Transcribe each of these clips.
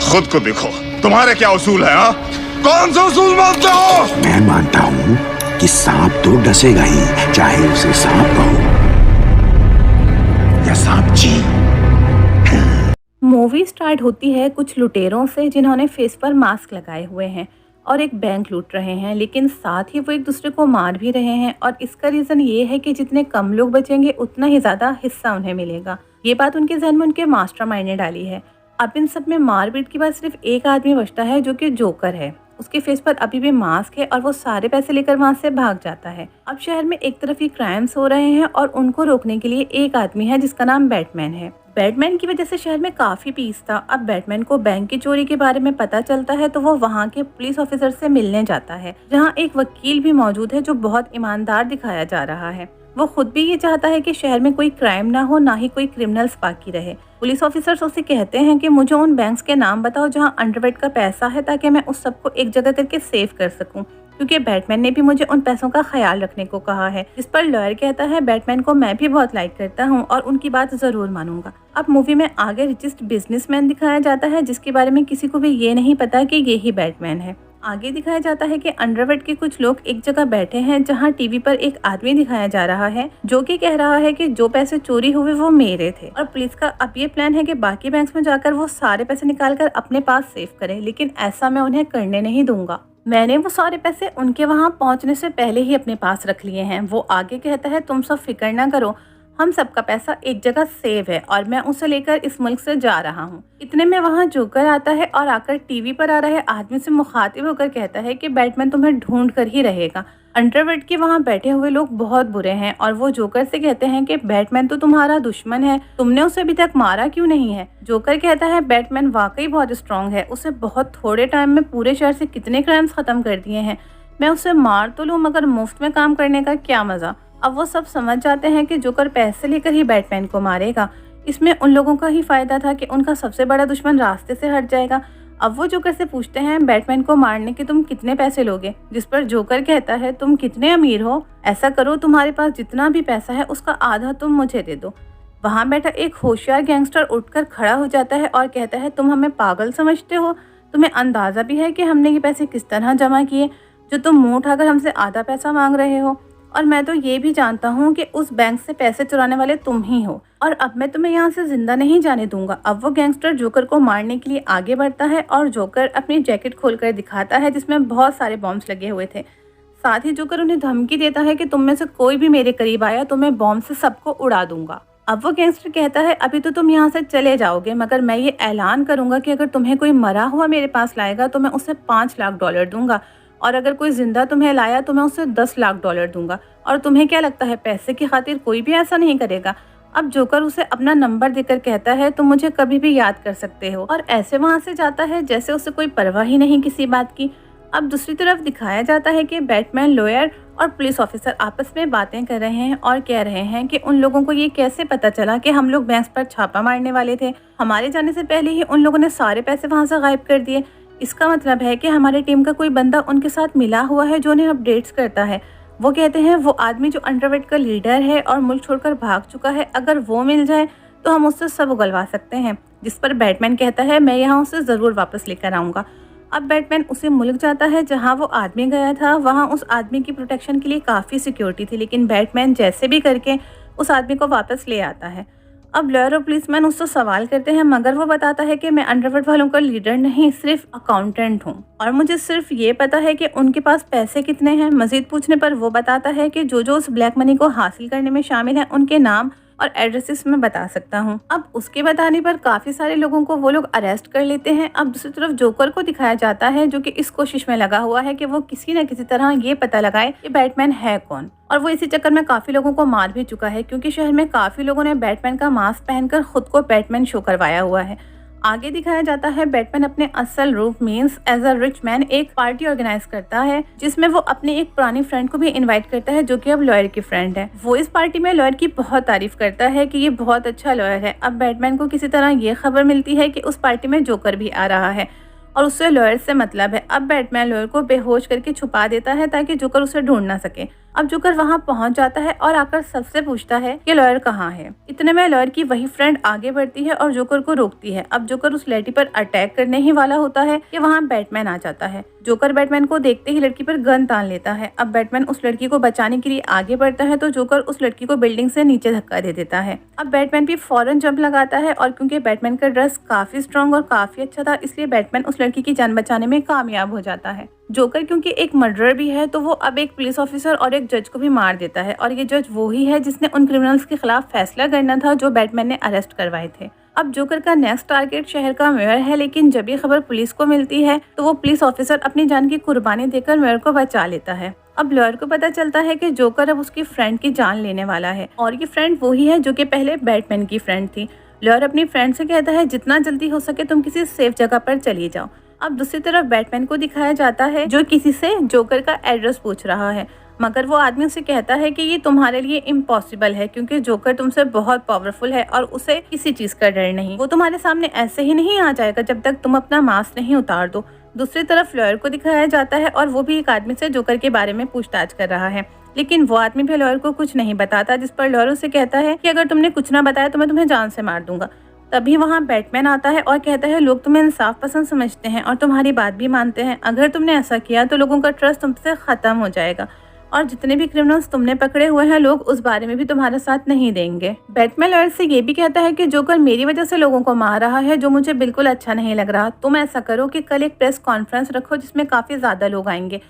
खुद को देखो, तुम्हारे क्या उसूल है? हाँ, कौन सा उसूल मानते हो? मैं मानता हूँ कि सांप तो डसेगा ही, चाहे उसे सांप कहो या सांप जी। मूवी स्टार्ट होती है कुछ लुटेरों से जिन्होंने फेस पर मास्क लगाए हुए हैं और एक बैंक लूट रहे हैं, लेकिन साथ ही वो एक दूसरे को मार भी रहे हैं। और इसका रीज़न ये है कि जितने कम लोग बचेंगे उतना ही ज़्यादा हिस्सा उन्हें मिलेगा। ये बात उनके जहन में उनके मास्टरमाइंड ने डाली है। अब इन सब में मारपीट के बाद सिर्फ एक आदमी बचता है जो कि जोकर है। उसके फेस पर अभी भी मास्क है और वो सारे पैसे लेकर वहाँ से भाग जाता है। अब शहर में एक तरफ ही क्राइम्स हो रहे हैं और उनको रोकने के लिए एक आदमी है जिसका नाम बैटमैन है। बैटमैन की वजह से शहर में काफी पीस था। अब बैटमैन को बैंक की चोरी के बारे में पता चलता है तो वो वहाँ के पुलिस ऑफिसर से मिलने जाता है, जहाँ एक वकील भी मौजूद है जो बहुत ईमानदार दिखाया जा रहा है। वो खुद भी ये चाहता है कि शहर में कोई क्राइम ना हो, ना ही कोई क्रिमिनल्स बाकी रहे। पुलिस ऑफिसर्स उसे कहते हैं कि मुझे उन बैंक्स के नाम बताओ जहाँ अंडरवर्ल्ड का पैसा है, ताकि मैं उस सबको एक जगह करके सेव कर सकूं, क्योंकि बैटमैन ने भी मुझे उन पैसों का ख्याल रखने को कहा है। जिस पर लॉयर कहता है बैटमैन को मैं भी बहुत लाइक करता हूँ और उनकी बात जरूर मानूंगा। अब मूवी में आगे रिचेस्ट बिजनेसमैन दिखाया जाता है जिसके बारे में किसी को भी ये नहीं पता कि ये ही बैटमैन है। आगे दिखाया जाता है कि अंडरवर्ल्ड के कुछ लोग एक जगह बैठे हैं जहां टीवी पर एक आदमी दिखाया जा रहा है जो कि कह रहा है कि जो पैसे चोरी हुए वो मेरे थे। और पुलिस का अब ये प्लान है कि बाकी बैंक्स में जाकर वो सारे पैसे निकालकर अपने पास सेव करें, लेकिन ऐसा मैं उन्हें करने नहीं दूंगा। मैंने वो सारे पैसे उनके वहां पहुंचने से पहले ही अपने पास रख लिए हैं। वो आगे कहता है तुम सब फिक्र ना करो, हम सबका पैसा एक जगह सेव है और मैं उसे लेकर इस मुल्क से जा रहा हूँ। इतने में वहाँ जोकर आता है और आकर टीवी पर आ रहे आदमी से मुखातिब होकर कहता है कि बैटमैन तुम्हें ढूंढ कर ही रहेगा। अंडरवर्ल्ड के वहाँ बैठे हुए लोग बहुत बुरे हैं और वो जोकर से कहते हैं कि बैटमैन तो तुम्हारा दुश्मन है, तुमने उसे अभी तक मारा क्यों नहीं है। जोकर कहता है बैटमैन वाकई बहुत स्ट्रांग है, उसे बहुत थोड़े टाइम में पूरे शहर से कितने क्राइम्स खत्म कर दिए हैं। मैं उसे मार तो लूँ मगर मुफ्त में काम करने का क्या मजा। अब वो सब समझ जाते हैं कि जोकर पैसे लेकर ही बैटमैन को मारेगा। इसमें उन लोगों का ही फायदा था कि उनका सबसे बड़ा दुश्मन रास्ते से हट जाएगा। अब वो जोकर से पूछते हैं बैटमैन को मारने के तुम कितने पैसे लोगे, जिस पर जोकर कहता है तुम कितने अमीर हो, ऐसा करो तुम्हारे पास जितना भी पैसा है उसका आधा तुम मुझे दे दो। वहाँ बैठा एक होशियार गैंगस्टर उठकर खड़ा हो जाता है और कहता है तुम हमें पागल समझते हो, तुम्हें अंदाजा भी है कि हमने ये पैसे किस तरह जमा किए जो तुम मुँह उठाकर हमसे आधा पैसा मांग रहे हो। और मैं तो ये भी जानता हूँ कि उस बैंक से पैसे चुराने वाले तुम ही हो और अब मैं तुम्हें यहाँ से जिंदा नहीं जाने दूंगा। अब वो गैंगस्टर जोकर को मारने के लिए आगे बढ़ता है और जोकर अपनी जैकेट खोलकर दिखाता है जिसमें बहुत सारे बॉम्ब्स लगे हुए थे। साथ ही जोकर उन्हें धमकी देता है कि तुम में से कोई भी मेरे करीब आया तो मैं बॉम्ब से सबको उड़ा दूंगा। अब वो गैंगस्टर कहता है अभी तो तुम यहाँ से चले जाओगे, मगर मैं ये ऐलान करूंगा कि अगर तुम्हें कोई मरा हुआ मेरे पास लाएगा तो मैं उसे $5 लाख दूंगा और अगर कोई जिंदा तुम्हें लाया तो मैं उसे $10 लाख दूंगा। और तुम्हें क्या लगता है पैसे की खातिर कोई भी ऐसा नहीं करेगा। अब जोकर उसे अपना नंबर देकर कहता है तुम मुझे कभी भी याद कर सकते हो और ऐसे वहां से जाता है जैसे उसे कोई परवाह ही नहीं किसी बात की। अब दूसरी तरफ दिखाया जाता है कि बैटमैन, लॉयर और पुलिस ऑफिसर आपस में बातें कर रहे हैं और कह रहे हैं कि उन लोगों को ये कैसे पता चला कि हम लोग बैंक्स पर छापा मारने वाले थे। हमारे जाने से पहले ही उन लोगों ने सारे पैसे वहां से गायब कर दिए। इसका मतलब है कि हमारी टीम का कोई बंदा उनके साथ मिला हुआ है जो उन्हें अपडेट्स करता है। वो कहते हैं वो आदमी जो अंडरवर्ल्ड का लीडर है और मुल्क छोड़कर भाग चुका है, अगर वो मिल जाए तो हम उससे सब उगलवा सकते हैं। जिस पर बैटमैन कहता है मैं यहाँ उसे ज़रूर वापस लेकर आऊँगा। अब बैटमैन उसे मुल्क जाता है जहाँ वो आदमी गया था। वहाँ उस आदमी की प्रोटेक्शन के लिए काफ़ी सिक्योरिटी थी, लेकिन बैटमैन जैसे भी करके उस आदमी को वापस ले आता है। अब लॉयर और पुलिसमैन उससे सवाल करते हैं मगर वो बताता है कि मैं अंडरवर्ल्ड वालों का लीडर नहीं, सिर्फ अकाउंटेंट हूँ और मुझे सिर्फ ये पता है कि उनके पास पैसे कितने हैं। मजीद पूछने पर वो बताता है कि जो उस ब्लैक मनी को हासिल करने में शामिल है उनके नाम और एड्रेसेस में बता सकता हूँ। अब उसके बताने पर काफी सारे लोगों को वो लोग अरेस्ट कर लेते हैं। अब दूसरी तरफ जोकर को दिखाया जाता है जो कि इस कोशिश में लगा हुआ है कि वो किसी न किसी तरह ये पता लगाए कि बैटमैन है कौन, और वो इसी चक्कर में काफी लोगों को मार भी चुका है क्योंकि शहर में काफी लोगों ने बैटमैन का मास्क पहनकर खुद को बैटमैन शो करवाया हुआ है। आगे दिखाया जाता है बैटमैन अपने असल रूप means as a rich man एक पार्टी ऑर्गेनाइज करता है जिसमें वो अपनी एक पुरानी फ्रेंड को भी इनवाइट करता है जो कि अब लॉयर की फ्रेंड है। वो इस पार्टी में लॉयर की बहुत तारीफ करता है कि ये बहुत अच्छा लॉयर है। अब बैटमैन को किसी तरह ये खबर मिलती है कि उस पार्टी में जोकर भी आ रहा है और उससे लॉयर से मतलब है। अब बैटमैन लॉयर को बेहोश करके छुपा देता है ताकि जोकर उसे ढूंढ ना सके। अब जोकर वहाँ पहुँच जाता है और आकर सबसे पूछता है कि लॉयर कहाँ है। इतने में लॉयर की वही फ्रेंड आगे बढ़ती है और जोकर को रोकती है। अब जोकर उस लड़की पर अटैक करने ही वाला होता है कि वहाँ बैटमैन आ जाता है। जोकर बैटमैन को देखते ही लड़की पर गन तान लेता है। अब बैटमैन उस लड़की को बचाने के लिए आगे बढ़ता है तो जोकर उस लड़की को बिल्डिंग से नीचे धक्का दे देता है। अब बैटमैन भी फौरन जंप लगाता है और क्योंकि बैटमैन का ड्रेस काफी स्ट्रॉन्ग और काफी अच्छा था, इसलिए बैटमैन उस लड़की की जान बचाने में कामयाब हो जाता है। जोकर क्योंकि एक मर्डरर भी है तो वो अब एक पुलिस ऑफिसर और एक जज को भी मार देता है, और ये जज वो ही है जिसने उन क्रिमिनल्स के खिलाफ फैसला करना था जो बैटमैन ने अरेस्ट करवाए थे। अब जोकर का नेक्स्ट टारगेट शहर का मेयर है, लेकिन जब ये खबर पुलिस को मिलती है तो वो पुलिस ऑफिसर अपनी जान की कुर्बानी देकर मेयर को बचा लेता है। अब लॉयर को पता चलता है कि जोकर अब उसकी फ्रेंड की जान लेने वाला है, और ये फ्रेंड वही है जो कि पहले बैटमैन की फ्रेंड थी। लॉयर अपनी फ्रेंड से कहता है जितना जल्दी हो सके तुम किसी सेफ जगह पर चली जाओ। अब दूसरी तरफ बैटमैन को दिखाया जाता है जो किसी से जोकर का एड्रेस पूछ रहा है, मगर वो आदमी उसे कहता है कि ये तुम्हारे लिए इम्पॉसिबल है क्योंकि जोकर तुमसे बहुत पावरफुल है और उसे किसी चीज का डर नहीं। वो तुम्हारे सामने ऐसे ही नहीं आ जाएगा जब तक तुम अपना मास्क नहीं उतार दो। दूसरी तरफ लॉयर को दिखाया जाता है और वो भी एक आदमी से जोकर के बारे में पूछताछ कर रहा है, लेकिन वो आदमी भी लॉयर को कुछ नहीं बताता, जिस पर लॉयर उसे कहता है कि अगर तुमने कुछ ना बताया तो मैं तुम्हें जान से मार दूंगा। तभी वहाँ बैटमैन आता है और कहता है लोग तुम्हें इंसाफ पसंद समझते हैं और तुम्हारी बात भी मानते हैं। अगर तुमने ऐसा किया तो लोगों का ट्रस्ट तुमसे खत्म हो जाएगा और जितने भी क्रिमिनल्स तुमने पकड़े हुए हैं लोग उस बारे में भी तुम्हारा साथ नहीं देंगे। बैटमैन लॉयर से ये भी कहता है कि जोकर मेरी वजह से लोगों को मार रहा है, जो मुझे बिल्कुल अच्छा नहीं लग रहा। तुम ऐसा करो कि कल एक प्रेस कॉन्फ्रेंस रखो जिसमें काफी ज्यादा लोग आएंगे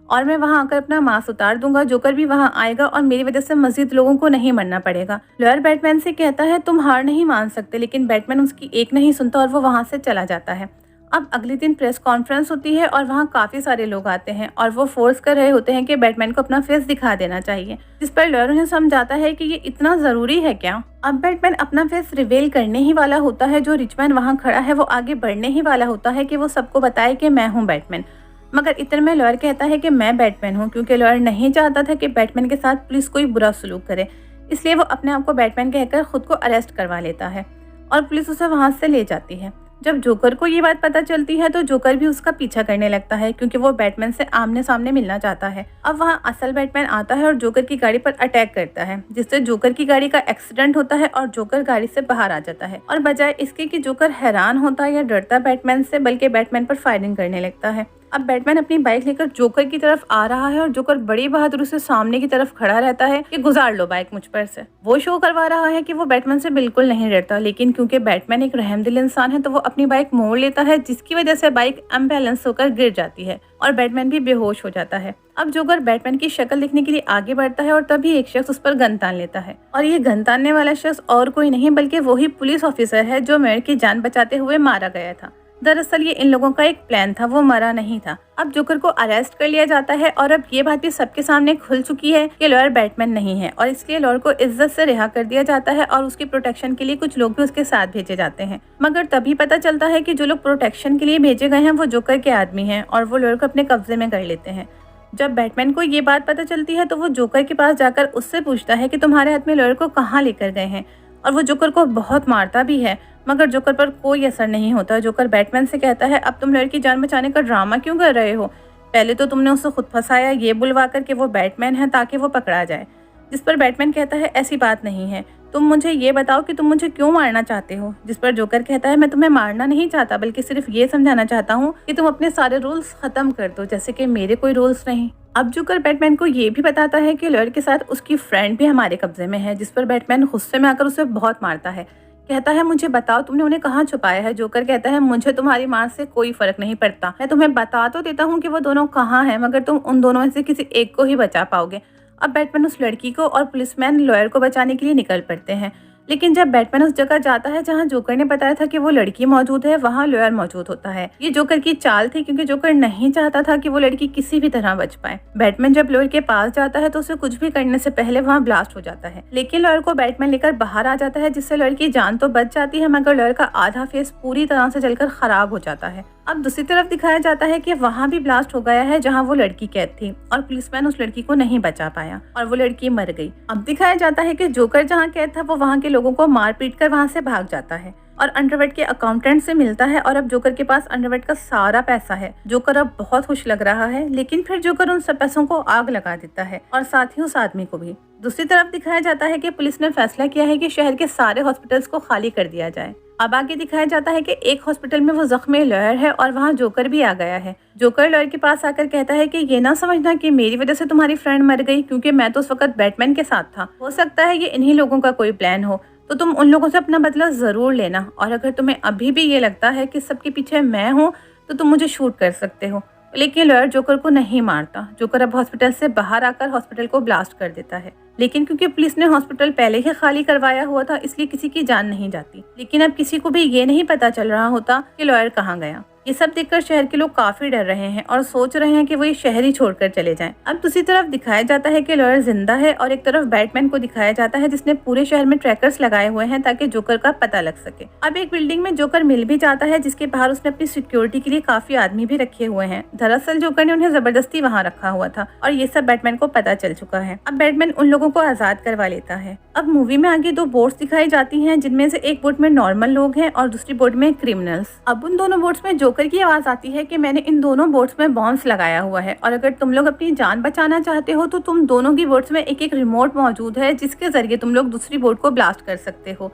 और मैं वहां आकर अपना मास्क उतार दूंगा। जोकर भी वहां आएगा और मेरी वजह से मजीद लोगों को नहीं मरना पड़ेगा। लॉयर बैटमैन से कहता है तुम हार नहीं मान सकते, लेकिन बैटमैन उसकी एक नहीं सुनता और वो वहां से चला जाता है। अब अगले दिन प्रेस कॉन्फ्रेंस होती है और वहाँ काफी सारे लोग आते हैं और वो फोर्स कर रहे होते हैं कि बैटमैन को अपना फेस दिखा देना चाहिए, जिस पर लॉयर उन्हें समझाता है कि ये इतना जरूरी है क्या। अब बैटमैन अपना फेस रिवील करने ही वाला होता है, जो रिचमैन वहाँ खड़ा है वो आगे बढ़ने ही वाला होता है कि वो सबको बताए कि मैं हूँ बैटमैन। मगर इतने में लॉयर कहता है कि मैं बैटमैन हूँ, क्योंकि लॉयर नहीं चाहता था कि बैटमैन के साथ पुलिस कोई बुरा सलूक करे, इसलिए वो अपने आप को बैटमैन कहकर खुद को अरेस्ट करवा लेता है और पुलिस उसे वहां से ले जाती है। जब जोकर को ये बात पता चलती है तो जोकर भी उसका पीछा करने लगता है, क्योंकि वो बैटमैन से आमने सामने मिलना चाहता है। अब वहाँ असल बैटमैन आता है और जोकर की गाड़ी पर अटैक करता है, जिससे जोकर की गाड़ी का एक्सीडेंट होता है और जोकर गाड़ी से बाहर आ जाता है। और बजाय इसके कि जोकर हैरान होता या डरता बैटमैन से, बल्कि बैटमैन पर फायरिंग करने लगता है। अब बैटमैन अपनी बाइक लेकर जोकर की तरफ आ रहा है और जोकर बड़ी बहादुरी से सामने की तरफ खड़ा रहता है कि गुजार लो बाइक मुझ पर से। वो शो करवा रहा है कि वो बैटमैन से बिल्कुल नहीं डरता, लेकिन क्योंकि बैटमैन एक रहमदिल इंसान है तो वो अपनी बाइक मोड़ लेता है, जिसकी वजह से बाइक अनबैलेंस होकर गिर जाती है और बैटमैन भी बेहोश हो जाता है। अब जोकर बैटमैन की शक्ल देखने के लिए आगे बढ़ता है और तभी एक शख्स उस पर गन तान लेता है, और ये गन तानने वाला शख्स और कोई नहीं बल्कि वही पुलिस ऑफिसर है जो मेयर की जान बचाते हुए मारा गया था। दरअसल ये इन लोगों का एक प्लान था, वो मरा नहीं था। अब जोकर को अरेस्ट कर लिया जाता है और अब ये बात भी सबके सामने खुल चुकी है कि लॉयर बैटमैन नहीं है, और इसलिए लॉयर को इज्जत से रिहा कर दिया जाता है और उसकी प्रोटेक्शन के लिए कुछ लोग भी उसके साथ भेजे जाते हैं। मगर तभी पता चलता है कि जो लोग प्रोटेक्शन के लिए भेजे गए हैं वो जोकर के आदमी हैं और वो लॉयर को अपने कब्जे में कर लेते हैं। जब बैटमैन को ये बात पता चलती है तो वो जोकर के पास जाकर उससे पूछता है कि तुम्हारे हाथ में लॉयर को कहाँ लेकर गए हैं, और वो जोकर को बहुत मारता भी है, मगर जोकर पर कोई असर नहीं होता। जोकर बैटमैन से कहता है अब तुम लॉयर की जान बचाने का ड्रामा क्यों कर रहे हो, पहले तो तुमने उसे खुद फंसाया ये बुलवा कर कि वो बैटमैन है ताकि वो पकड़ा जाए। जिस पर बैटमैन कहता है ऐसी बात नहीं है, तुम मुझे ये बताओ कि तुम मुझे क्यों मारना चाहते हो। जिस पर जोकर कहता है मैं तुम्हें मारना नहीं चाहता, बल्कि सिर्फ ये समझाना चाहता हूँ कि तुम अपने सारे रूल्स खत्म कर दो, जैसे कि मेरे कोई रूल्स नहीं। अब जोकर बैटमैन को ये भी बताता है कि लॉयर के साथ उसकी फ्रेंड भी हमारे कब्जे में है, जिस पर बैटमैन गुस्से में आकर उसे बहुत मारता है। कहता है मुझे बताओ तुमने उन्हें कहाँ छुपाया है। जोकर कहता है मुझे तुम्हारी मार से कोई फर्क नहीं पड़ता, मैं तुम्हें बता तो देता हूँ कि वो दोनों कहाँ हैं, मगर तुम उन दोनों में से किसी एक को ही बचा पाओगे। अब बैटमैन उस लड़की को और पुलिसमैन लॉयर को बचाने के लिए निकल पड़ते हैं, लेकिन जब बैटमैन उस जगह जाता है जहां जोकर ने बताया था कि वो लड़की मौजूद है, वहां लॉयर मौजूद होता है। ये जोकर की चाल थी, क्योंकि जोकर नहीं चाहता था कि वो लड़की किसी भी तरह बच पाए। बैटमैन जब लॉयर के पास जाता है तो उसे कुछ भी करने से पहले वहां ब्लास्ट हो जाता है, लेकिन लॉयर को बैटमैन लेकर बाहर आ जाता है, जिससे लॉयर की जान तो बच जाती है, मगर लॉयर का आधा फेस पूरी तरह से जलकर खराब हो जाता है। अब दूसरी तरफ दिखाया जाता है कि वहां भी ब्लास्ट हो गया है जहां वो लड़की कैद थी, और पुलिसमैन उस लड़की को नहीं बचा पाया और वो लड़की मर गई। अब दिखाया जाता है कि जोकर जहां कैद था वो वहां के लोगों को मार पीट कर वहां से भाग जाता है। और अंडरवर्ल्ड के अकाउंटेंट से मिलता है और अब जोकर के पास अंडरवर्ल्ड का सारा पैसा है। जोकर अब बहुत खुश लग रहा है, लेकिन फिर जोकर उन सब पैसों को आग लगा देता है और साथ ही उस आदमी को भी। दूसरी तरफ दिखाया जाता है कि पुलिस ने फैसला किया है कि शहर के सारे हॉस्पिटल्स को खाली कर दिया जाए। अब आगे दिखाया जाता है कि एक हॉस्पिटल में वो जख्मी लॉयर है और वहाँ जोकर भी आ गया है। जोकर लॉयर के पास आकर कहता है कि ये ना समझना कि मेरी वजह से तुम्हारी फ्रेंड मर गई, क्योंकि मैं तो उस वक्त बैटमैन के साथ था। हो सकता है ये इन्हीं लोगों का कोई प्लान हो, तो तुम उन लोगों से अपना बदला जरूर लेना, और अगर तुम्हें अभी भी ये लगता है कि सबके पीछे मैं हूँ तो तुम मुझे शूट कर सकते हो। लेकिन लॉयर जोकर को नहीं मारता। जोकर अब हॉस्पिटल से बाहर आकर हॉस्पिटल को ब्लास्ट कर देता है, लेकिन क्योंकि पुलिस ने हॉस्पिटल पहले ही खाली करवाया हुआ था इसलिए किसी की जान नहीं जाती। लेकिन अब किसी को भी ये नहीं पता चल रहा होता कि लॉयर कहाँ गया। ये सब देखकर शहर के लोग काफी डर रहे हैं और सोच रहे हैं कि वो ये शहर ही छोड़कर चले जाएं। अब दूसरी तरफ दिखाया जाता है कि लॉयर जिंदा है और एक तरफ बैटमैन को दिखाया जाता है जिसने पूरे शहर में ट्रैकर्स लगाए हुए हैं ताकि जोकर का पता लग सके। अब एक बिल्डिंग में जोकर मिल भी जाता है जिसके बाहर उसने अपनी सिक्योरिटी के लिए काफी आदमी भी रखे हुए हैं। दरअसल जोकर ने उन्हें जबरदस्ती वहाँ रखा हुआ था और ये सब बैटमैन को पता चल चुका है। अब बैटमैन उन लोगों को आजाद करवा लेता है। अब मूवी में आगे 2 बोट्स दिखाई जाती हैं, जिनमें से एक बोट में नॉर्मल लोग हैं और दूसरी बोट में क्रिमिनल्स। अब उन दोनों बोट्स में जोकर की आवाज आती है कि मैंने इन दोनों बोट्स में बॉम्ब्स लगाया हुआ है और अगर तुम लोग अपनी जान बचाना चाहते हो तो तुम दोनों की बोट्स में एक रिमोट मौजूद है जिसके जरिए तुम लोग दूसरी बोट को ब्लास्ट कर सकते हो।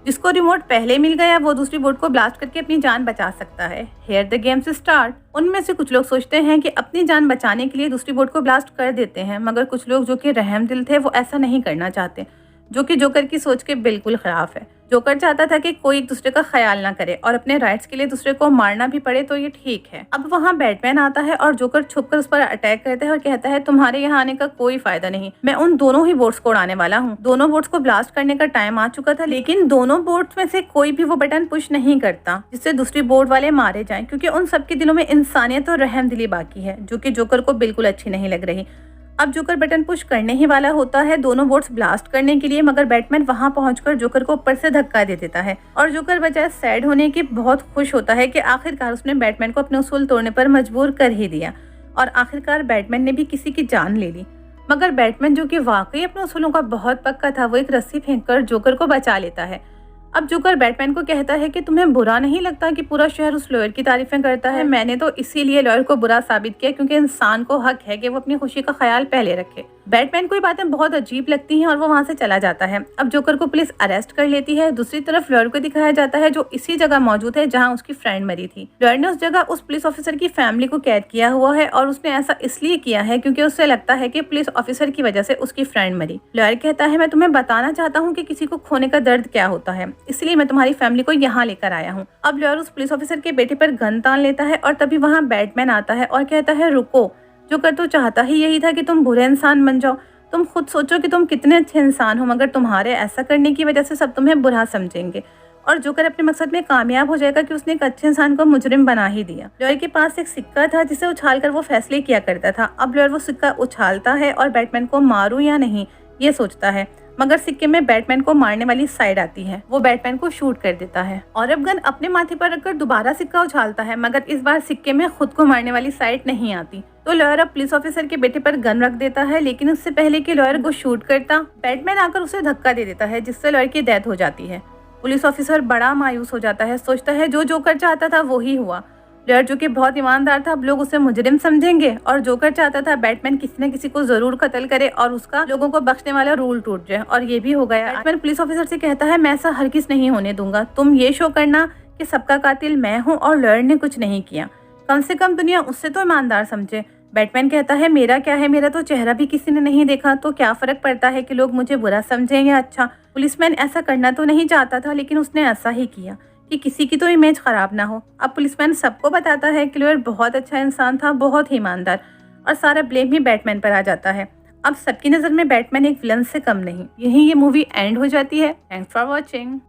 जिसको रिमोट पहले मिल गया वो दूसरी बोट को ब्लास्ट करके अपनी जान बचा सकता है। Here the games start. उनमें से कुछ लोग सोचते हैं कि अपनी जान बचाने के लिए दूसरी बोट को ब्लास्ट कर देते हैं, मगर कुछ लोग जो कि रहम दिल थे वो ऐसा नहीं करना चाहते, जो कि जोकर की सोच के बिल्कुल खिलाफ है। जोकर चाहता था कि कोई एक दूसरे का ख्याल ना करे और अपने राइट्स के लिए दूसरे को मारना भी पड़े तो ये ठीक है। अब वहाँ बैटमैन आता है और जोकर छुपकर उस पर अटैक करता है और कहता है तुम्हारे यहाँ आने का कोई फायदा नहीं, मैं उन दोनों ही बोट्स को उड़ाने वाला हूँ। दोनों बोट्स को ब्लास्ट करने का टाइम आ चुका था, लेकिन दोनों बोट्स में से कोई भी वो बटन पुश नहीं करता जिससे दूसरी बोट वाले मारे जाएं, क्योंकि उन सबके दिलों में इंसानियत और रहमदिली बाकी है, जो कि जोकर को बिल्कुल अच्छी नहीं लग रही। अब जोकर बटन पुश करने ही वाला होता है दोनों बोट्स ब्लास्ट करने के लिए, मगर बैटमैन वहां पहुंचकर जोकर को ऊपर से धक्का दे देता है और जोकर बजाय सैड होने के बहुत खुश होता है कि आखिरकार उसने बैटमैन को अपने उसूल तोड़ने पर मजबूर कर ही दिया और आखिरकार बैटमैन ने भी किसी की जान ले ली। मगर बैटमैन, जो कि वाकई अपने उसूलों का बहुत पक्का था, वो एक रस्सी फेंककर जोकर को बचा लेता है। अब जोकर बैटमैन को कहता है कि तुम्हें बुरा नहीं लगता कि पूरा शहर उस लॉयर की तारीफें करता है? मैंने तो इसीलिए लॉयर को बुरा साबित किया क्योंकि इंसान को हक है कि वो अपनी खुशी का ख्याल पहले रखे। बैटमैन को ये बातें बहुत अजीब लगती हैं और वो वहाँ से चला जाता है। अब जोकर को पुलिस अरेस्ट कर लेती है। दूसरी तरफ लॉयर को दिखाया जाता है जो इसी जगह मौजूद है जहाँ उसकी फ्रेंड मरी थी। लॉयर ने उस जगह उस पुलिस ऑफिसर की फैमिली को कैद किया हुआ है और उसने ऐसा इसलिए किया है क्योंकि उससे लगता है कि पुलिस ऑफिसर की वजह से उसकी फ्रेंड मरी। लॉयर कहता है मैं तुम्हें बताना चाहता हूँ कि किसी को खोने का दर्द क्या होता है, इसलिए मैं तुम्हारी फैमिली को यहाँ लेकर आया हूँ। अब लॉयर उस पुलिस ऑफिसर के बेटे पर गन तान लेता है और तभी वहाँ बैटमैन आता है और कहता है रुको, जोकर तो चाहता ही यही था कि तुम बुरे इंसान बन जाओ। तुम खुद सोचो कि तुम कितने अच्छे इंसान हो, मगर तुम्हारे ऐसा करने की वजह से सब तुम्हें बुरा समझेंगे और जोकर अपने मकसद में कामयाब हो जाएगा कि उसने एक अच्छे इंसान को मुजरिम बना ही दिया। लॉयर के पास एक सिक्का था जिसे उछालकर वो फैसले किया करता था। अब लॉयर वो सिक्का उछालता है और बैटमैन को मारूं या नहीं ये सोचता है, मगर सिक्के में बैटमैन को मारने वाली साइड आती है। वो बैटमैन को शूट कर देता है और अब गन अपने माथे पर रखकर दोबारा सिक्का उछालता है, मगर इस बार सिक्के में खुद को मारने वाली साइड नहीं आती। तो लॉयर अब पुलिस ऑफिसर के बेटे पर गन रख देता है, लेकिन उससे पहले कि लॉयर को शूट करता, बैटमैन आकर उसे धक्का दे देता है जिससे लॉयर की डेथ हो जाती है। पुलिस ऑफिसर बड़ा मायूस हो जाता है, सोचता है जो जोकर चाहता था वो ही हुआ। लॉयर जो कि बहुत ईमानदार था, अब लोग उसे मुजरिम समझेंगे और जोकर चाहता था बैटमैन किसी न किसी को जरूर कत्ल करे और उसका लोगों को बख्शने वाला रूल टूट जाए, और ये भी हो गया। बैटमैन पुलिस ऑफिसर से कहता है मैं ऐसा हरगिज़ नहीं होने दूंगा, तुम ये शो करना कि सबका कातिल मैं हूँ और लॉयर ने कुछ नहीं किया, कम से कम दुनिया उससे तो ईमानदार समझे। बैटमैन कहता है मेरा क्या है, मेरा तो चेहरा भी किसी ने नहीं देखा, तो क्या फर्क पड़ता है कि लोग मुझे बुरा समझें या अच्छा। पुलिसमैन ऐसा करना तो नहीं चाहता था, लेकिन उसने ऐसा ही किया कि किसी की तो इमेज खराब ना हो। अब पुलिसमैन सबको बताता है कि लॉयर बहुत अच्छा इंसान था, बहुत ही ईमानदार, और सारा ब्लेम ही बैटमैन पर आ जाता है। अब सबकी नज़र में बैटमैन एक विलन से कम नहीं। यहीं ये मूवी एंड हो जाती है। Thanks for watching.